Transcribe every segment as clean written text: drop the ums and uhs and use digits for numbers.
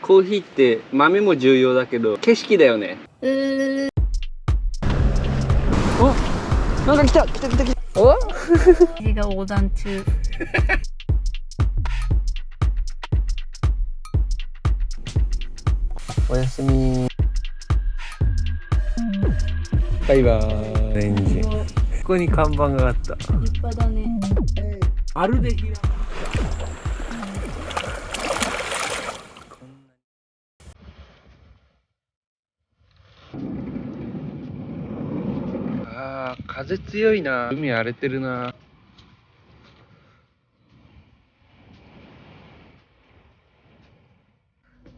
コーヒーって豆も重要だけど景色だよね。お、なんか来た。お映画横断中。おやすみ。バイバーイ。エンジン。ここに看板があった。立派だね。アルデヒド。あー、風強いな。海荒れてるな。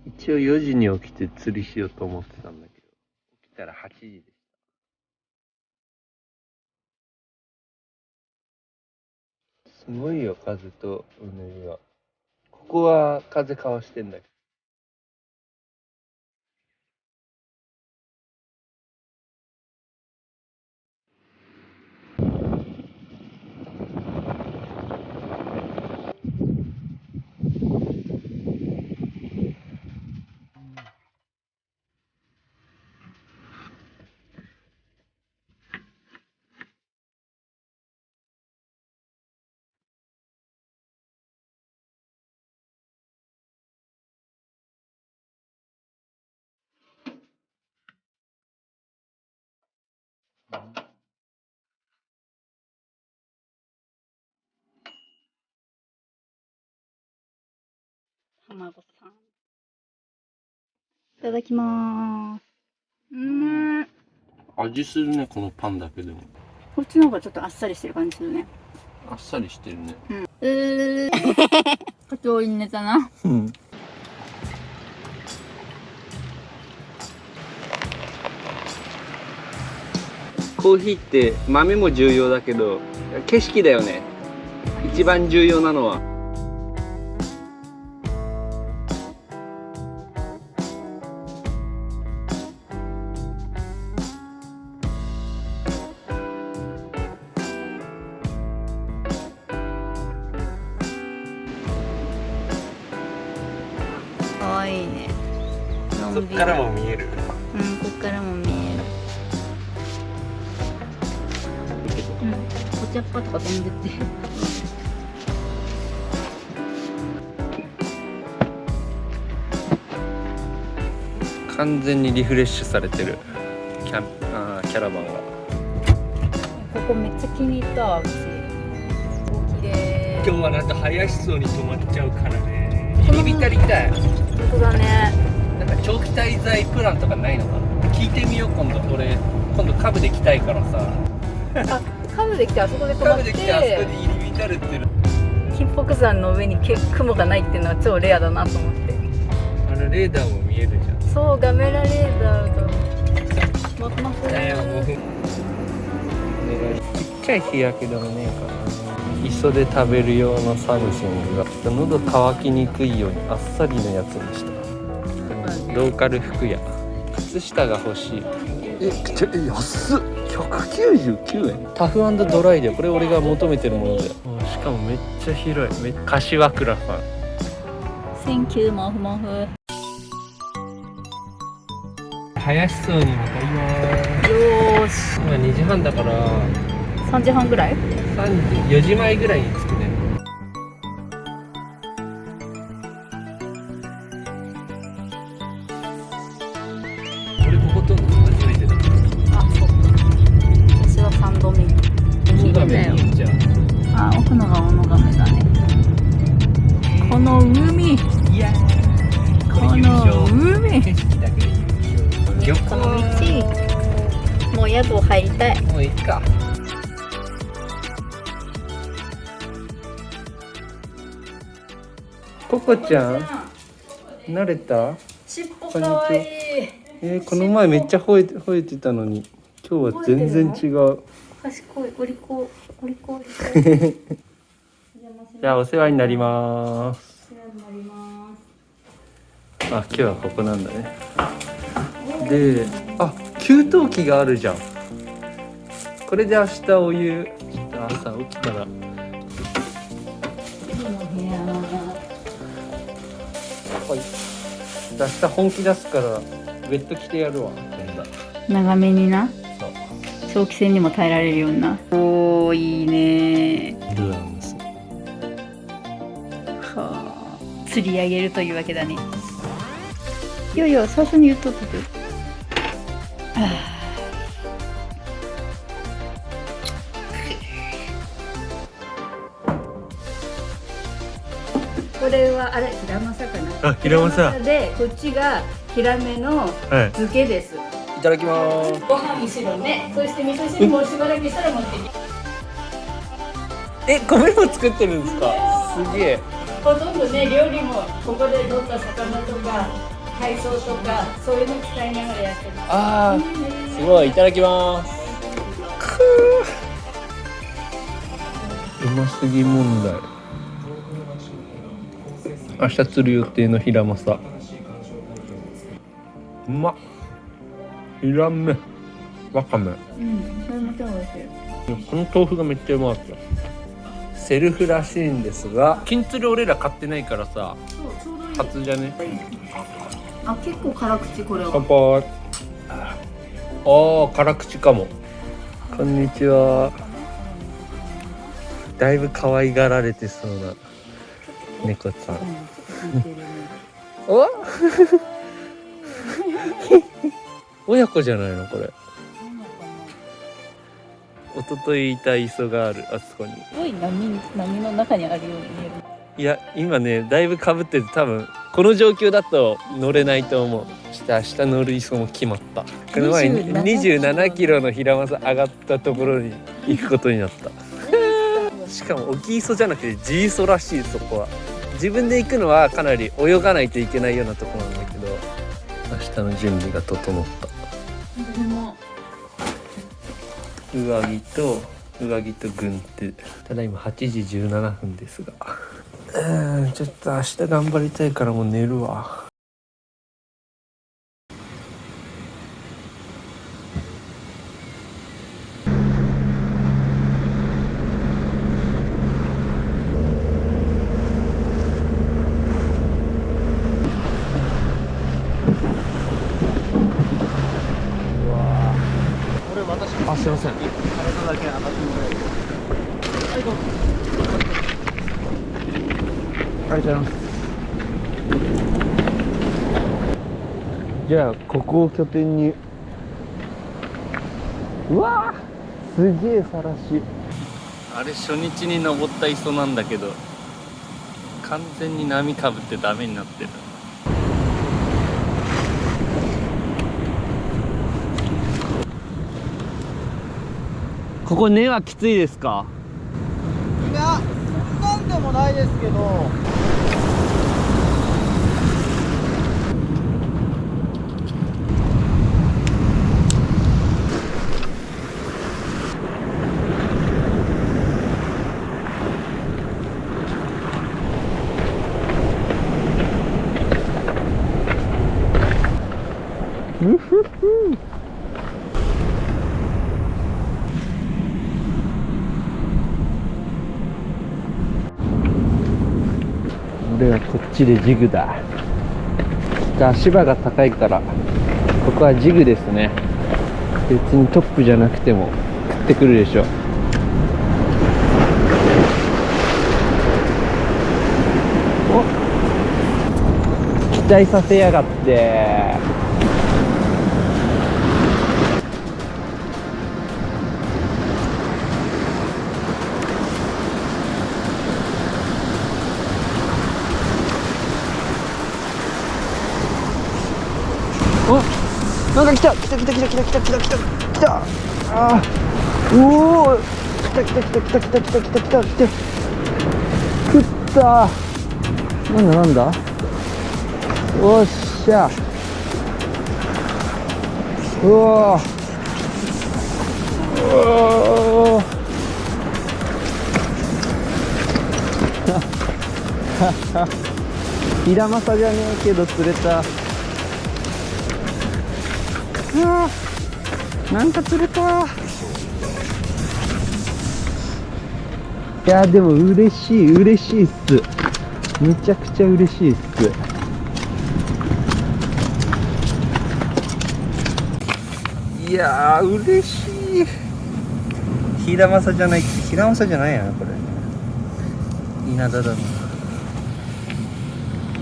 一応4時に起きて釣りしようと思ってたんだけど、起きたら8時でした。すごいよ、風とうねりは。ここは風かわしてんだけど。卵さん。いただきまーす。味するね、このパンだけでも。こっちの方がちょっとあっさりしてる感じするね。あっさりしてるね。上品ネタな。うん。コーヒーって豆も重要だけど景色だよね。一番重要なのは。かわいいね。そっからも見える。うん、こっからも見える。うん、お茶っ葉とか飛んでって。完全にリフレッシュされてるキャラバンが。ここめっちゃ気に入ったわ、うち。綺麗。今日はなんか林荘に泊まっちゃうからね。入り浸りたい。本当だね。なんか長期滞在プランとかないのかな。聞いてみよう。今度カブで来たいからさ。あ、カブで来てあそこで泊まって。カブで来てあそこで入り浸るってる。金北山の上に雲がないっていうのは超レアだなと思って。レーダーも見えるじゃん。そう、ガメラレーダーが。マフマフ。ちっちゃい日焼けでもねえかな。磯で食べる用のサムシングが喉乾きにくいようにあっさりのやつにした。ローカル服屋。靴下が欲しい。安っ。199円。タフ&ドライでこれ俺が求めてるものだよ。しかもめっちゃ広い。柏倉さん。センキューモフモフ。林荘に向かいます。よーし。今2時半だから3時半ぐらい4時前ぐらいに着くね。俺ここと初めてだ。あ、そっか。私は3度目。小野亀に行っちゃう。あ、奥のが小野亀だね。この海。いやこの海。景色だけで優勝。この道。もう宿入りたい。もういいか。ココちゃん、慣れた？尻尾かわいい。この前めっちゃ吠えてたのに、今日は全然違う。賢い、お利口。じゃあお世話になります。お世話になります。あ、今日はここなんだね。で、給湯器があるじゃん。これで明日お湯、ちょっと朝起きたら。はい。明日本気出すからウェット着てやるわ。長めにな。そう長期戦にも耐えられるような。おー、いいね。ルアーです。はあ、釣り上げるというわけだね。いやいや、最初に言っとったけど。これはあれ、ヒラマサかな。あ、ヒラマサで、こっちがヒラメのはい。漬けです。いただきます。ご飯にしろね。そして味噌汁もしばらくしたら持ってきて。え、米も作ってるんですか。すげえ。ほとんどね、料理もここで取った魚とか海藻とかそういうの使いながらやってます。ああ、すごい。いただきます。うますぎ問題。明日釣る予定のヒラマサ。うまっ。ヒラメ、ワカメ。うん、それも超美味しい。この豆腐がめっちゃうまかった。セルフらしいんですが、金釣り俺ら買ってないからさ、そう、ちょうどいい。初じゃね。あ、結構辛口これは。乾杯。ああ、辛口かも。こんにちは。だいぶ可愛がられてそうな猫ちゃん。お親子じゃないのこれ。一昨日いた磯がある、あそこに。すごい波の中にあるように見える。いや今ねだいぶかぶってて、多分この状況だと乗れないと思う。明日乗る磯も決まった。この前27キロのヒラマサ上がったところに行くことになったしかも沖磯じゃなくて地磯らしい。そこは自分で行くのはかなり泳がないといけないようなところなんだけど、明日の準備が整った。上着と軍手。ただいま8時17分ですが、ちょっと明日頑張りたいからもう寝るわ。あ、すいません。体だけ上がってもらえる。はい、どうぞ。ありがとうございます。じゃあここを拠点に。うわー、すげえさらし。あれ初日に登った磯なんだけど、完全に波かぶってダメになってる。ここ根はきついですか？いや、そんなんでもないですけど。うふふ。俺はこっちでジグだ。足場が高いからここはジグですね。別にトップじゃなくても食ってくるでしょ。お、期待させやがって。お、なんか来た。あー、おお、来た。食った。なんだ。おっしゃ。うわおー。ヒラマサじゃねえけど釣れた。なんか釣れた。いやでも嬉しいっす。めちゃくちゃ嬉しいっす。いやー嬉しい。ヒラマサじゃない、ヒラマサじゃないやなこれ。稲田だな。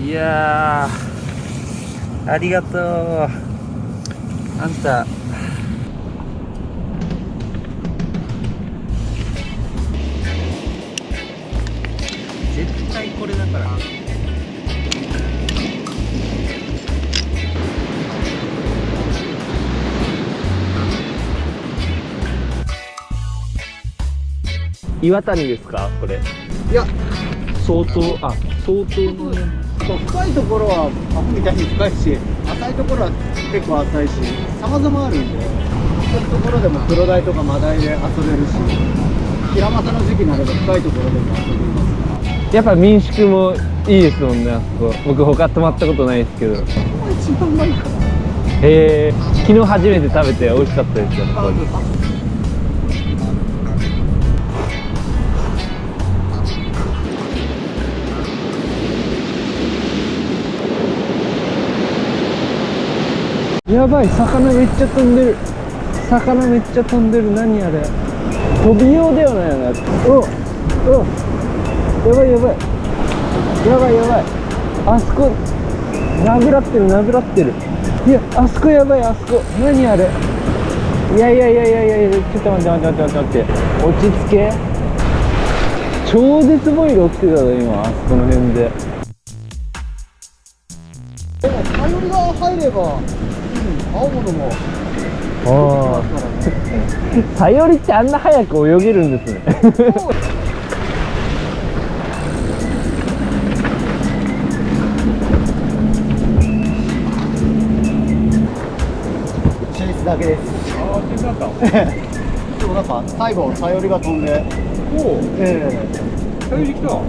いやーありがとう。あんた絶対これだから。岩谷ですかこれ。いや、相当の深いところはアホみたいに深いし、浅いところは結構浅いし、様々あるんで、そういうところでもクロダイとかマダイで遊べるし、ヒラマサの時期になれば深いところでも遊べますから。やっぱ民宿もいいですもんねあそこ。僕他泊まったことないですけど。ここが一番うまいから。へえ、昨日初めて食べて美味しかったですやっぱり。やばい、魚めっちゃ飛んでる。魚めっちゃ飛んでる。何あれ。飛びようではないよね。やばいやばいやばいやばい。あそこ殴らってる殴らってる。いやあそこやばい。あそこ何あれ。いやちょっと待って落ち着け。超絶ボイル起きてたぞ今あそこの辺で。でも、頼りが入れば、青物も。ああ、サヨリってあんな早く泳げるんですね。チェイスだけです。ああ、気になった。でもなんか最後サヨリが飛んで、おお、サヨリ来た。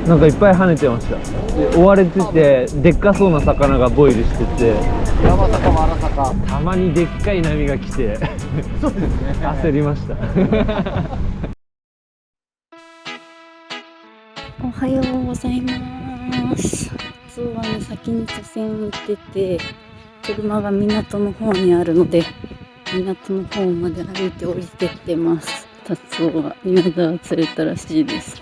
なんかいっぱい跳ねてました。で追われててでっかそうな魚がボイルしてて、山坂も荒坂。たまにでっかい波が来てそうですね。焦りました。おはようございます。今日はね、先に茶船行ってて、車が港の方にあるので、港の方まで歩いて降りてってます。達夫は稲田を釣れたらしいです。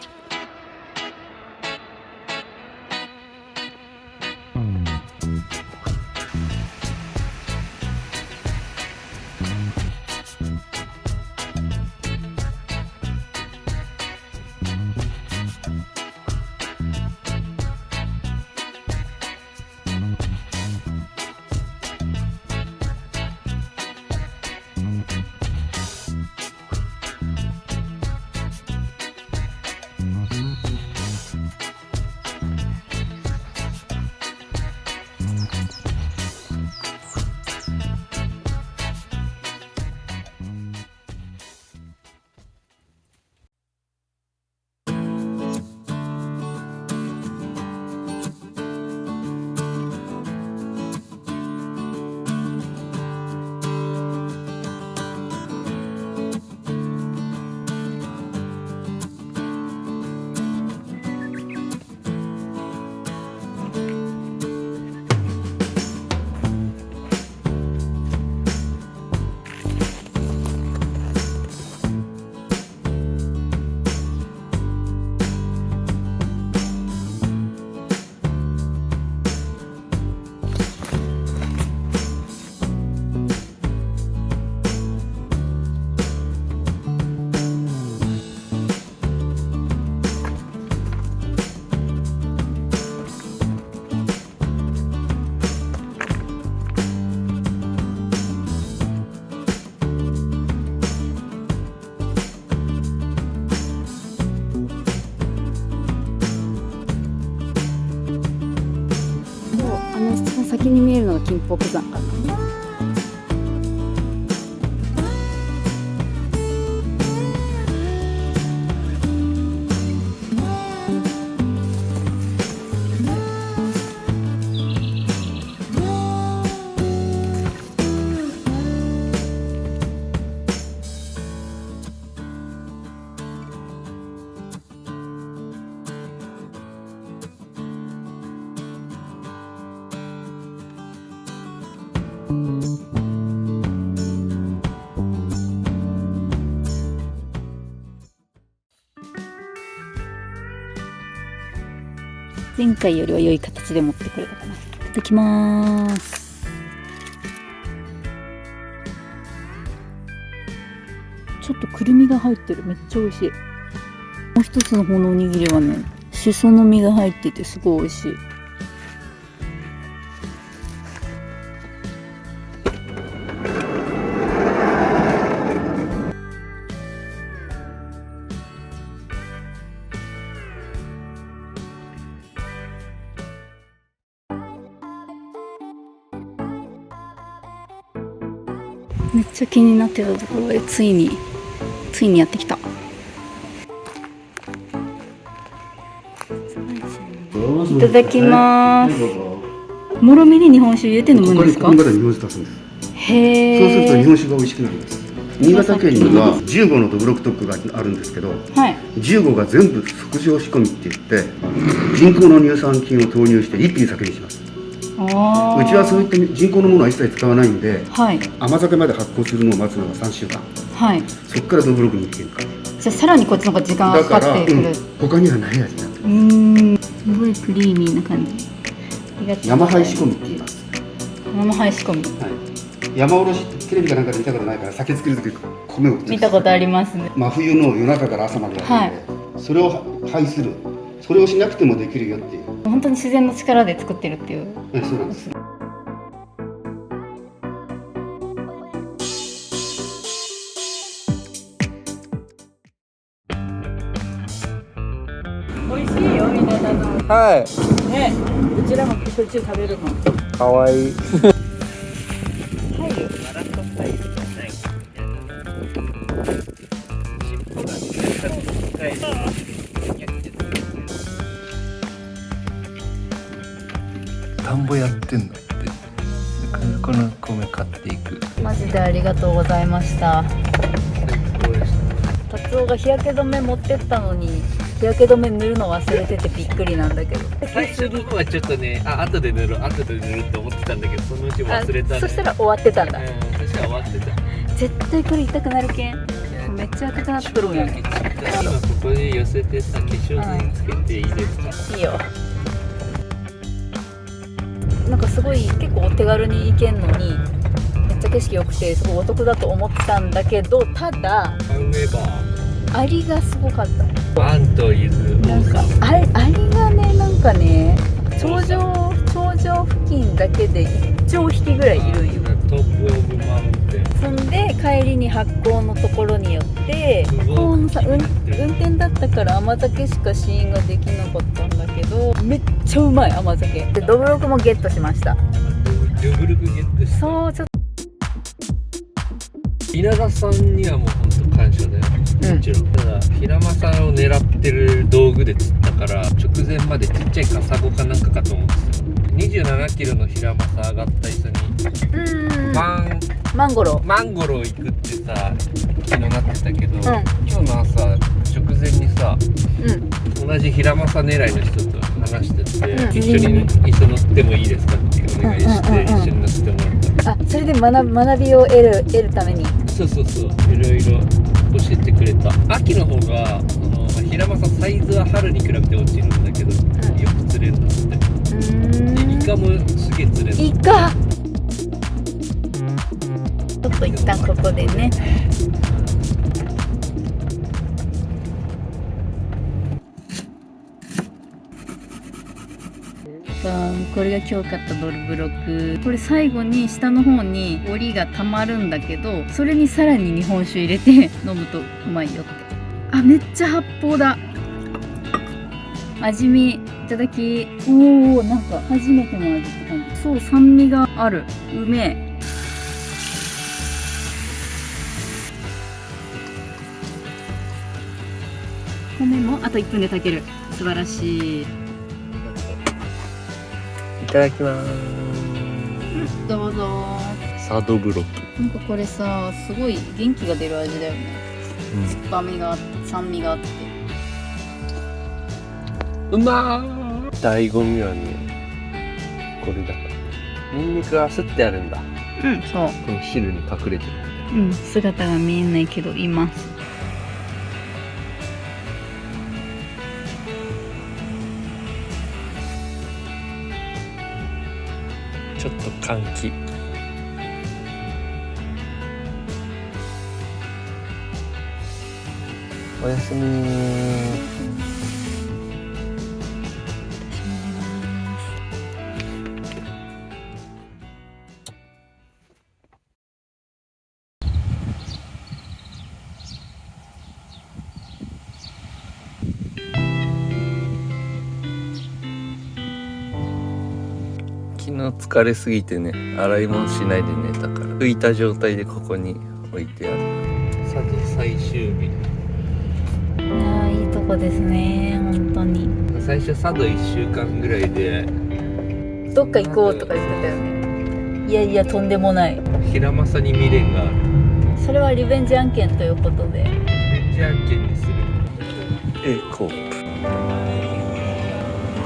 先に見えるのが金峰山かな。前回よりは良い形で持ってくれたかな。いただきまーす。ちょっとくるみが入ってる。めっちゃ美味しい。もう一つの方のおにぎりはね、しその実が入っててすごい美味しい。めっちゃ気になってたところへついにやってきた。いただきます。もろみに日本酒入れて飲むんですか？ここから日本酒足すんです。へそうすると日ー。本酒が美味しくなります。新潟県には15のどぶろく特区があるんですけど、はい。15が全部即上仕込みって言って人工の乳酸菌を投入して一品酒にします。あうちはそういった人工のものは一切使わないんで、はい甘酒まで発酵するのを待つのが3週間、はい。そこからどぶろくに変化。じゃあさらにこっちの方が時間がだかから、かってくる。他にはない味になってる。すごいクリーミーな感じ。ありがとう山ございます。灰仕込みって言います。生灰仕込み。はい、山おろしテレビかなんかで見たことないから酒作る時米を見たことありますね。真冬の夜中から朝までやるんで、それを排する、それをしなくてもできるよっていう。本当に自然の力で作ってるっていう。そうなんです。美味しいよ、みんなの。はね、うちらもしょっちゅう食べるもん。い。かわいい。田んぼやってんのって。この米買っていく。マジでありがとうございました。最高でした。達夫が日焼け止め持ってったのに日焼け止め塗るの忘れててびっくりなんだけど。最初の方はちょっとね、後で塗るって思ってたんだけど、そのうち忘れたんで。そしたら終わってたんだ。そしたら終わってた。絶対これ痛くなるけん。めっちゃ赤くなってるもん。い今ここに寄せてさ、化粧水つけていいですか？いよ。なんかすごい結構お手軽に行けんのにめっちゃ景色良くてすごいお得だと思ってたんだけど、ただアリがすごかった。ワンと伊豆なんかアリがね、なんかね、頂上付近だけで1兆匹ぐらいいるんよ。トップオブマウンテン。そんで帰りに発酵のところによって発酵のさ、運転だったから甘酒しか試飲ができなかったんだけど、めっちゃうまい甘酒で、どぶろくもゲットしました。ドブルクゲットした。そう、ちょっ稲田さんにはもう本当感謝だよ。もちろん。ただ平間さんを狙ってる道具で釣ったから直前までちっちゃいカサゴかなんかと思ってた。27キロの平間さ上がった磯にマンゴロ行くってさ昨日なってたけど、今日の朝直前にさ、同じ平間さ狙いの人と話してて、一緒に磯乗ってもいいですかってお願いして、一緒に乗せてもらった。それで学びを得るために。そういろいろ教えてくれた。秋の方が平間さサイズは春に比べて落ちるんだけど、よく釣れるんだって。イカもすげえ釣れる。イカちょっと一旦ここでね。これが今日買ったドルブロック。これ最後に下の方に檻がたまるんだけど、それにさらに日本酒入れて飲むとうまいよって。あ、めっちゃ発泡だ。味見いただき。おお、なんか初めての味って感じ。そう、酸味がある。うめえ。米もあと1分で炊ける。素晴らしい。いただきます。どうぞ。サードブロック。なんかこれさ、すごい元気が出る味だよね。酸っぱみが、酸味があって。うまー。醍醐味はね、これだから。ニンニクがすってあるんだ。そう。この汁に隠れてる。姿が見えないけどいます。ちょっと換気。おやすみ。昨日疲れすぎてね、洗い物しないで寝たから拭いた状態でここに置いてある。さて最終日。いやーいいとこですね本当に。最初佐渡1週間ぐらいでどっか行こうとか言ってたよね。いやいやとんでもない。平正に未練がある。それはリベンジ案件ということで。リベンジ案件にする。コープ。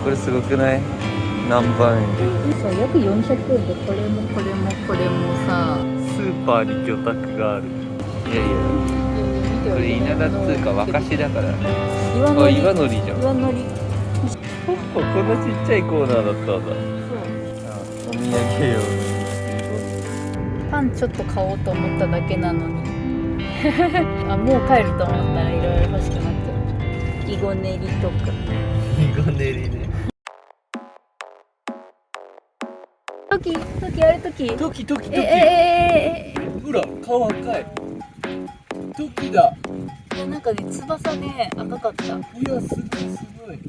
これすごくない？何万円で。そう約400円でこれもこれもこれもさ。スーパーに魚拓がある。いやいや、これ稲田っつうか沸かしだから。岩のり。岩のりじゃん。岩のり。こんなちっちゃいコーナーだったんだ。お土産用。パンちょっと買おうと思っただけなのにあもう帰ると思ったらいろいろ欲しくなっちゃう。イゴ練りとか。イゴ練りね。時ある時。時。ほら顔赤い。時だ。いやなんかね翼ね赤かった。いやすごい。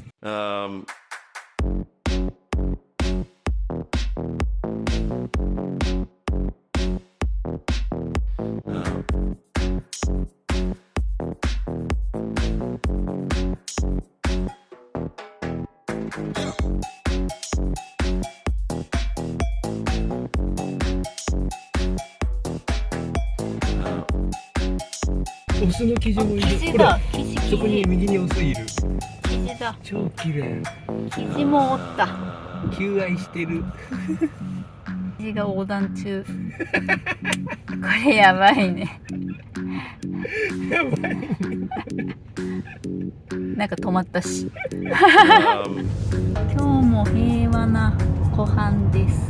オスのキジもいる。キジだ。キジそこに右にオスいる。キジだ。超綺麗。キジもおった。求愛してる。キジが横断中。これやばいね。やばいね。なんか止まったし。今日も平和な湖畔です。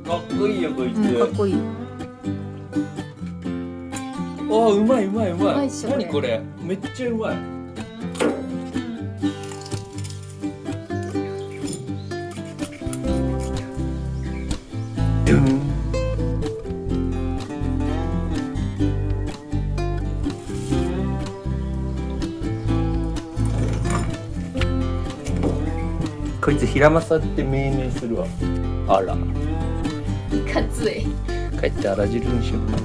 かっこいいよこいつ。かっこいい。あうまいうまい。うまいっしょ何これめっちゃうまい。こいつ平正って命名するわ。あらいかつい。帰ってあら汁にしようか。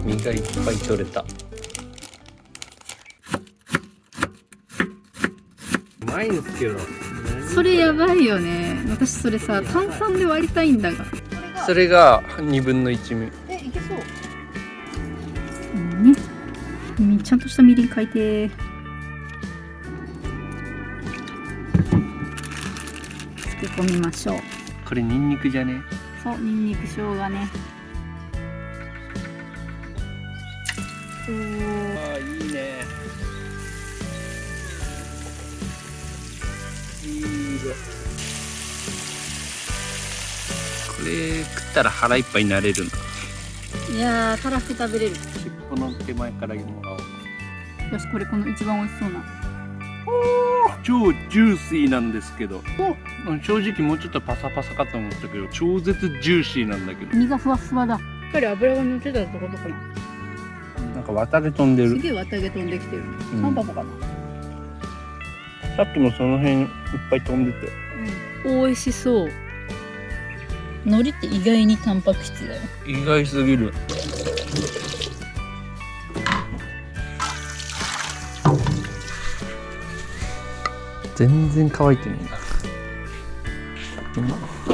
身がいっぱい取れた。うまいんですけど。それやばいよね。私それさ炭酸で割りたいんだが。それが2分の1目。いけそう。ね。ちゃんとしたみりん書いて。漬け込みましょう。これニンニクじゃね？そう、ニンニク生姜ね。ああいいね。いい色。これ食ったら腹いっぱいになれるな。いやー、辛く食べれる。尻尾の手前からもらおう。よし、これこの一番美味しそうな。超ジューシーなんですけど、正直もうちょっとパサパサかと思ったけど超絶ジューシーなんだけど、身がふわふわだ。しっかり油が乗ってたってことかな。なんか綿毛飛んでする。げえ綿毛飛んできてる。うんタンパポかな。さっきもその辺いっぱい飛んでて、美味しそう。海苔って意外にタンパク質だよ。意外すぎる。全然乾いてねえな。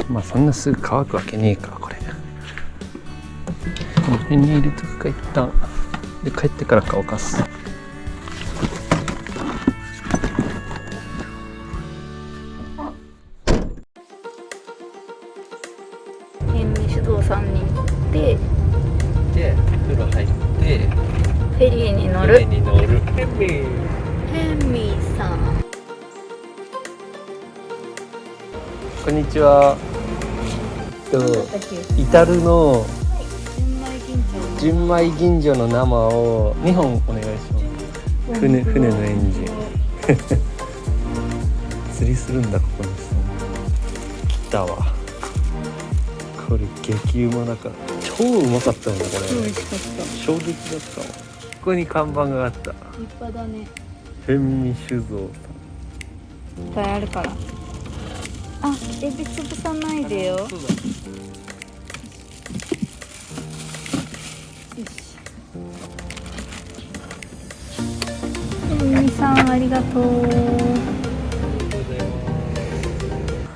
まあそんなすぐ乾くわけねえかこれ。この辺に入れとくか一旦。で帰ってから乾かす。天美酒造さんに行ってで風呂入ってフェリーに乗船る。に乗る。ヘンミーさん。こんにちは。イタルの純米吟醸の生を2本お願いします。船のエンジン。釣りするんだここに。来たわ。これ激うまだから超うまかったよねこれ。美味しかった。衝撃だったわ。ここに看板があった。立派だね。天美酒造さん。いっぱいあるから。あ、エビ潰さないでよ。そうだ。天美さんありがとう。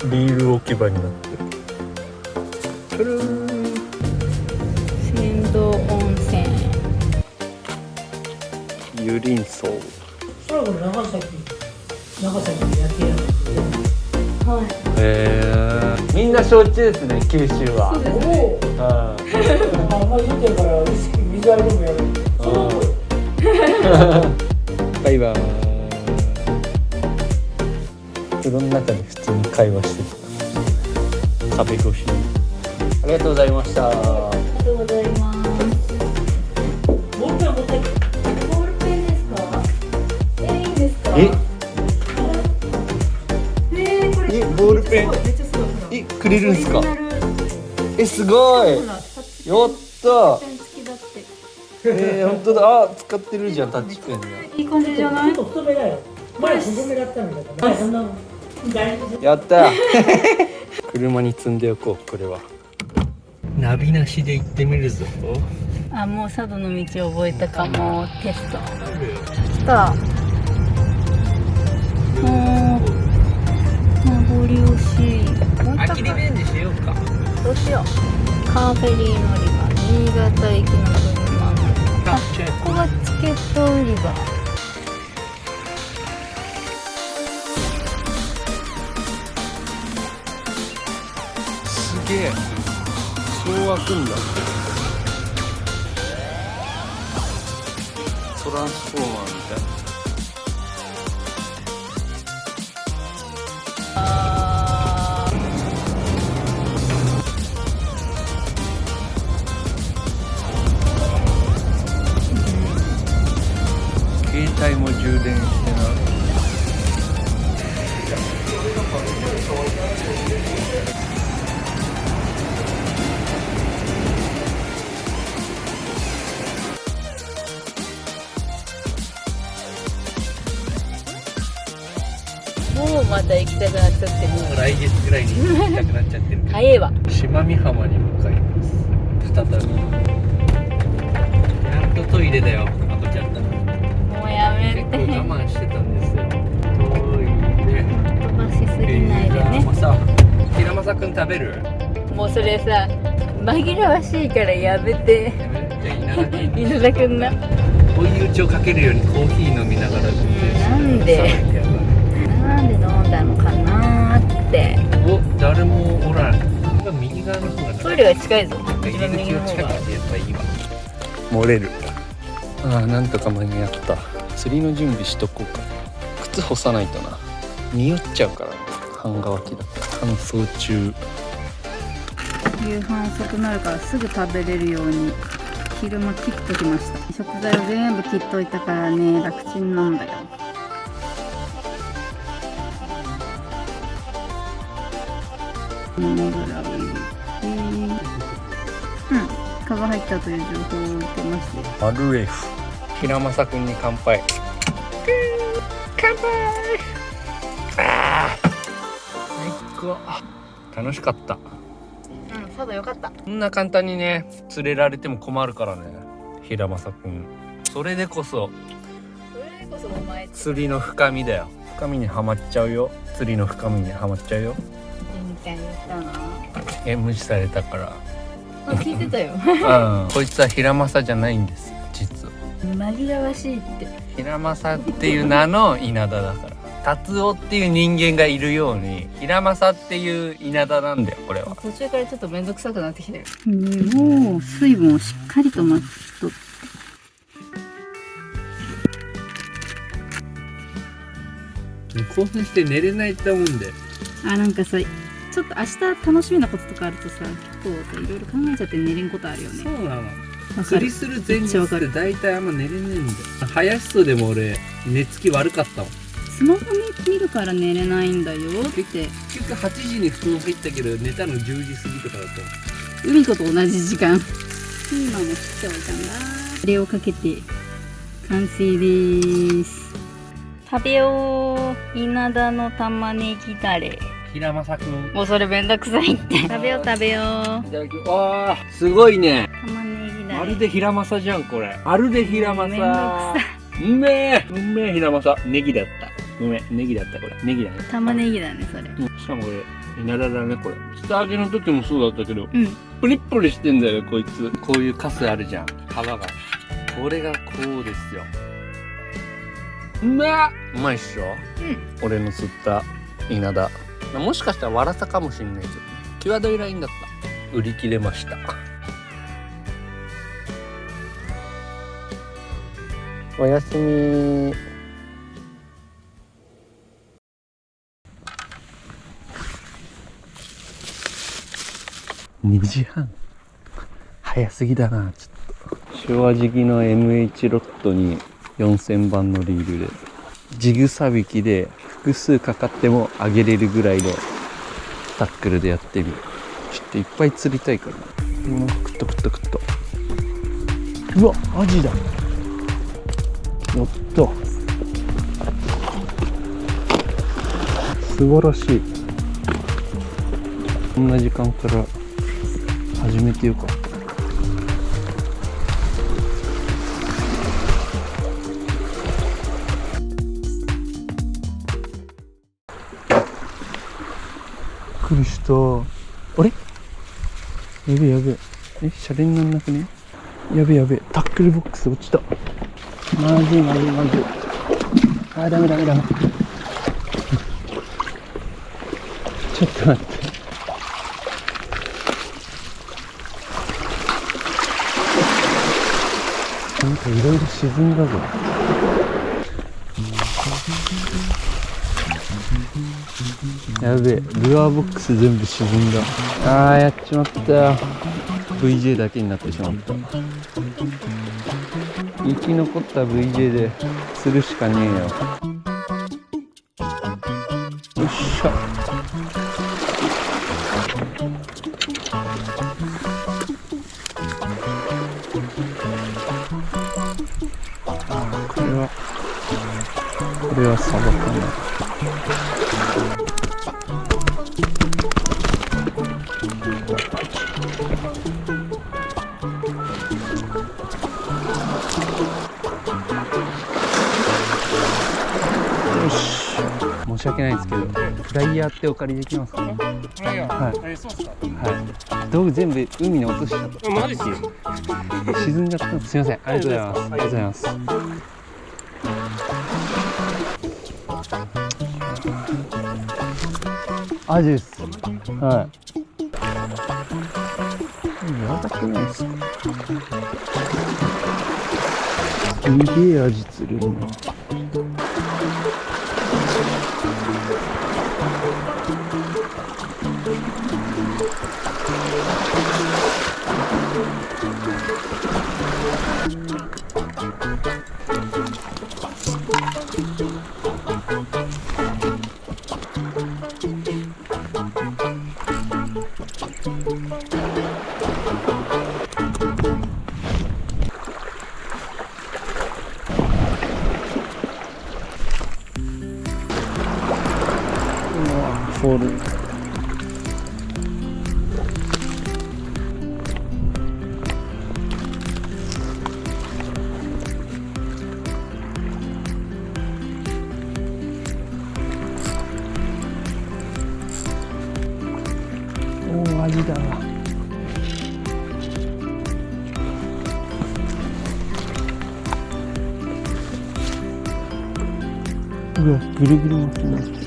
ビール置き場になってる。トゥルーン。仙道温泉。油淋荘。それこれ長崎でやってやる。みんな焼酎ですね九州は。あんまり言ってるからウイスキー水割りでもやる。バイバーイ。風呂の中で普通に会話してた。壁越しに。ありがとうございました。ありがとうございます。もう一回もう一回。ボールペンですか？いいんですか？これボールペン。めっちゃすごい。くれるんですか？オリジナルすごい。やったー。ペン付きだって。本当だ。あ、使ってるじゃんタッチペンで。いい感じじゃない？ちょっと太めだよ。前太めだったんだけど。前そんな大丈夫。やった車に積んでおこうこれは。ナビなしで行ってみるぞ。あ、もう佐渡の道を覚えたかも。テスト来た。名残惜しい。もう一回ベンジしようか。どうしよう。カーフェリー乗り場、新潟行きの車。あ、ここがチケット売り場。すげえ。そう開くんだ。トランスフォーマーみたいな。携帯も充電してない。もうまた行きたくなっちゃってる。もう来月ぐらいに行きたくなっちゃってる。早いわ。島美浜に向かいます。再び。やっとトイレだよ。あこちゃんだ。もうやめ結て。構我慢してたんですよ。トイレ。飛ばしすぎないでね。平正くん食べる？もうそれさ、紛らわしいからやめて。じゃあ稲田くん。稲田くんが。追い打ちをかけるようにコーヒー飲みながらなんでなんで飲んだのかなーって。お、誰もおらん。右側の方がトイレが近いぞ。入り一番右口が近くの方が。てやっぱいいわ。漏れる。ああ、なんとか間に合った。釣りの準備しとこうか。靴干さないとな。匂っちゃうから、半乾きだ。乾燥中。夕飯遅くなるからすぐ食べれるように昼間切っときました。食材を全部切っといたからね、楽ちんなんだよ。油を入れて、蚊が入ったという情報を受けまして、マルエフ。平正くんに乾杯。乾杯。ああ、最高。楽しかった。佐渡よかった。こんな簡単にね釣れられても困るからね、平正くん。それでこそそれこそお前釣りの深みだよ。深みにはまっちゃうよ。釣りの深みにはまっちゃうよ。前回言ったな。無視されたからあ、聞いてたよ。うん、こいつは平正じゃないんです実は。紛らわしいって。平正っていう名の稲田だから。達夫っていう人間がいるように平正っていう稲田なんだよこれは。途中からちょっと面倒くさくなってきてる。もう水分をしっかりとまとって。興奮して寝れないと思うんで。なんかさ、ちょっと明日楽しみなこととかあるとさ、結構さいろいろ考えちゃって寝れんことあるよね。そうなの。わかる。釣りする前日って大体あんま寝れねえんだよ。林とでも俺寝つき悪かったもん。スマホ見るから寝れないんだよって。結局8時に布団入ったけど寝たの10時過ぎとかだと。海子と同じ時間。ピーマンも切っておいたんだ。これをかけて完成です。食べよう。稲田の玉ねぎだれ。平正くん。もうそれめんどくさいって。食べよう食べよう。いただきます。わあ、すごいね。玉ねぎだれ。まるで平正じゃんこれ。まるで平正。めんどくさうめえ。うめえ平正。ネギだった。ごめん、ネギだったこれ。ネギだね。玉ねぎだねそれ。しかもこれ稲田だねこれ。下揚げの時もそうだったけど、うん。プリップリしてんだよこいつ。こういうカスあるじゃん。皮が。これがこうですよ。うまいっしょ。俺の釣った稲田。もしかしたらわらさかもしんないけど、際どいラインだった。売り切れました。おやすみ。2時半。早すぎだなちょっと。昭和時期の MH ロットに4000番のリールでジグサ引きで複数かかっても上げれるぐらいのタックルでやってみる。ちょっといっぱい釣りたいからな。クッとクッとクッと。うわアジだ。おっと素晴らしい。こんな時間から始めてよかった。びっくりした。あれやべえやべえ。シャレになんなくね。やべえやべえ。タックルボックス落ちた。まずいまずいまずい。あ、ダメダメダメ。ちょっと待って。なんかいろいろ沈んだぞ。やべえ、ルアーボックス全部沈んだ。やっちまったよ。VJ だけになってしまった。生き残った VJ でするしかねえよ。よっしゃ。これはサバかな。申し訳ないですけど、フライヤーってお借りできますかね。フライヤー。はい。そうっすか。はい。道具全部海に落としちゃった。マジっす。沈んじゃった。すみません。ありがとうございます。ありがとうございます。アジです。はい。やばくないですか。すげえアジ釣れるな。フォール。リだわ。うわ、ぐるぐる巻きになってる。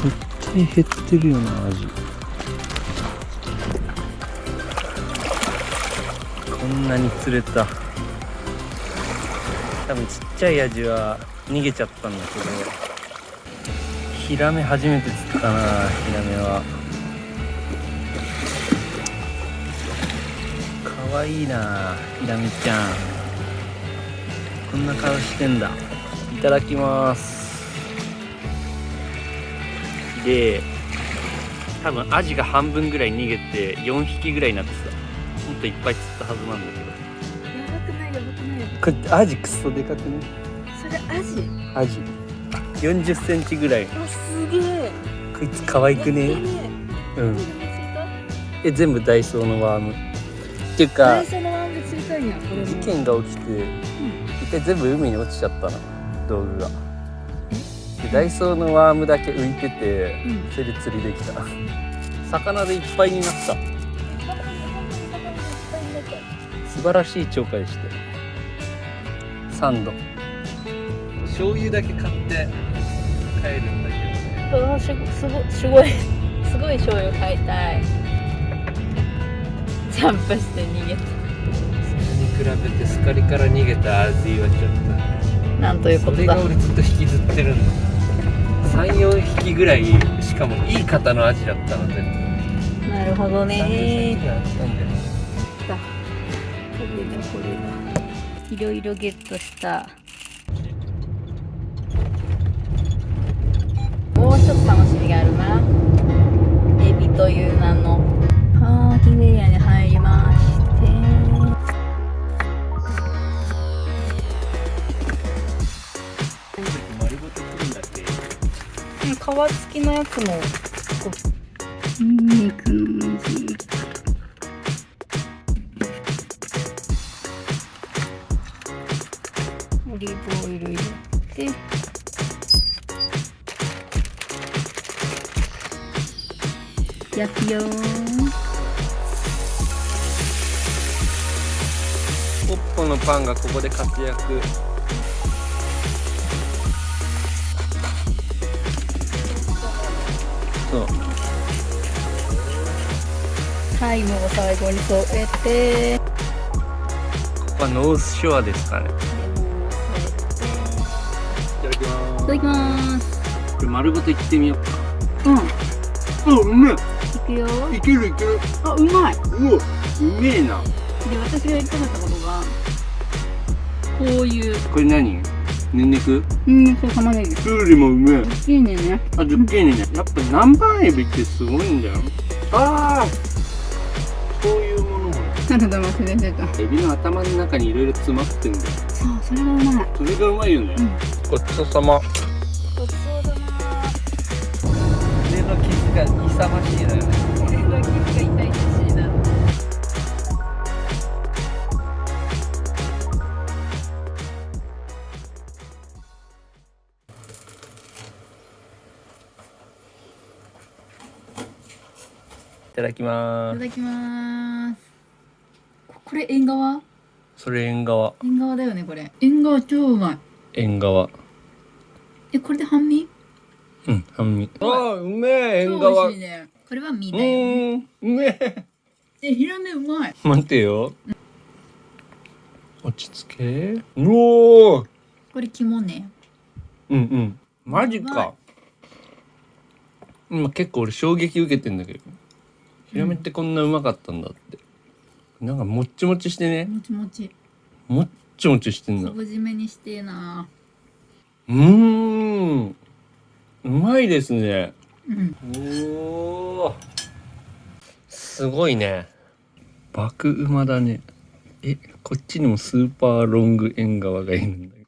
絶対減ってるよな、味。こんなに釣れた。多分ちっちゃいアジは逃げちゃったんだけど、ヒラメ初めて釣ったな。ヒラメはかわいいな、ヒラメちゃん。こんな顔してんだ。いただきます。で、多分アジが半分ぐらい逃げて4匹ぐらいになってさ、もっといっぱい釣ったはずなんだけど。やばくないやばくない。これアジクソでかくね。それアジ。アジ40センチぐらい。あ、すげえ。こいつ可愛くね。うん。全部ダイソーのワームっていうか、ダイソーのワームで釣りたいんや。これも事件が起きて、一回全部海に落ちちゃったの、道具が。でダイソーのワームだけ浮いてて、それで釣りできた。魚でいっぱいになった。素晴らしい鳥海して3度。醤油だけ買って帰るんだけどね。すごい醤油買いたい。ジャンプして逃げた。それに比べてスカリから逃げた味はちょっと、なんということだ。それが俺ずっと引きずってるんだ。3、4匹ぐらい、しかもいい型のアジだったので。なるほどね。30センチぐらいあったんだよね。これだ。いろいろゲットした。もう一つ楽しみがあるな。エビという名のパーキングエリアに入りまして、丸ごと来るんだって。皮付きのやつもニンニクの水、オリーブオイル入れて、焼きよー。ポッポのパンがここで活躍。そう。タイムを最後に添えて、ここはノースショアですかね。いただきまいただきます。す。これ丸ごといってみようか。うめえ。いくよ。いけるいける。あ、うまい。うわ、うめえな。で、私がやりたかったことがこういうこれ何？ニンニク？玉ねぎ。きゅうりもうめえ。いいねね。あ、ズッキーニね。やっぱ南蛮エビってすごいんだよ。ああ、そういうものも。サラダ忘れてた。エビの頭の中にいろいろ詰まってんだよ。そう、それがうまい。それがうまいよね。ごちそうさま。ごちそうさま。腕の傷が勇ましいのよね。腕の傷が痛々しいな。いただきまーす。いただきまーす。これ縁側？それ縁側。縁側だよねこれ。縁側超うまい。縁側。これで半身？うん、半身。ああ、うめえ、縁超美側。味しいね。これは身だよ。うめえ。ヒラメうまい。待てよ。落ち着け。うおー。これ肝ね。マジか。今結構俺衝撃受けてんだけど。ヒラメってこんなうまかったんだって。なんかもっちもちしてね。もちもち。もっちもちしてんだ。昆布締めにしてえな。うまいですね。おお、すごいね。爆うまだね。こっちにもスーパーロング縁側がいるんだけど。